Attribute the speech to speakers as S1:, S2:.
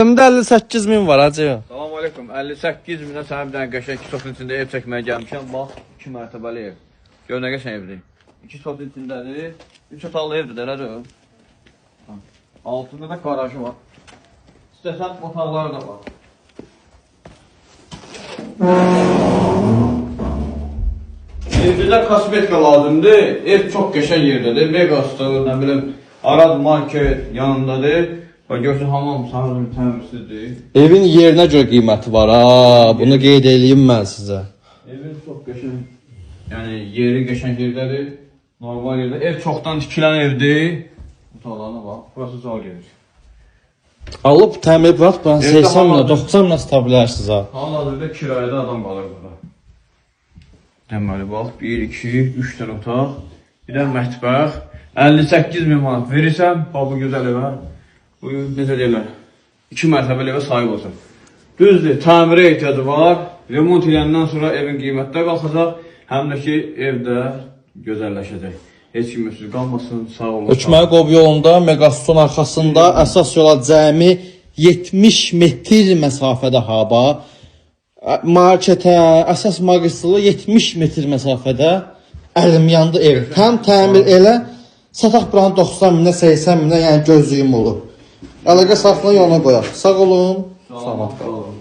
S1: Elimdə 58 min var hacı.
S2: Salam aleyküm. 58 minə sənə bir dənə qəşəng 2 sotun içində ev çəkməyə gəlmişəm. Bax, 2 mərtəbəli ev. Gör nə qəşəng evdir. 2 sotun içindədir. 3 otaqlı evdir də, nədir? Altında da garajı var. İstəsən otaqları da var. Evdə kosmetika lazımdır. Ev çox qəşəng yerdədir. Megastore, nə bilim, Arad market yanındadır. Bax görsən hamam sahənin təmizsizdir.
S1: Evin yerinə görə qiyməti var ha. Bunu qeyd edeyim mən sizə.
S2: Evin çox qəşəng. Yəni yeri qəşəng yerdədir. Normal yerdə. Ev çoxdan tikilən evdir. Otaqlarına bax. Burası zal gedir.
S1: Alıb təmir vaxt ben 80 minə, 90 minə sata bilərsiniz ha.
S2: Hal-hazırda kirayədə adam qalır burada. Deməli bax 1, 2, 3 dənə otaq. Bir də mətbəx. 58 min manat verirsən, bax bu gözəl evə. Bu necə deyirlər? 2 mərtəbəli evə sahib olsun. Düzdür, təmirə ehtiyacı var. Remont edəndən sonra evin qiyməti də qalxacaq. Həm də ki evdə gözəlləşəcək. Heç kim üstü qalmasın, sağ olun.
S1: Hökməli Qov yolunda Megaston arxasında əsas yola cəmi 70 metr məsafədə haba. Marketə, əsas magistralı 70 metr məsafədə əlimyandı ev. Tam təmir elə, sataq buranı 90 minə, 80 minə, yəni gözlüyüm olur. Əlaqə saxlayın, ona qoyaq. Sağ olun.
S2: Sağ olun.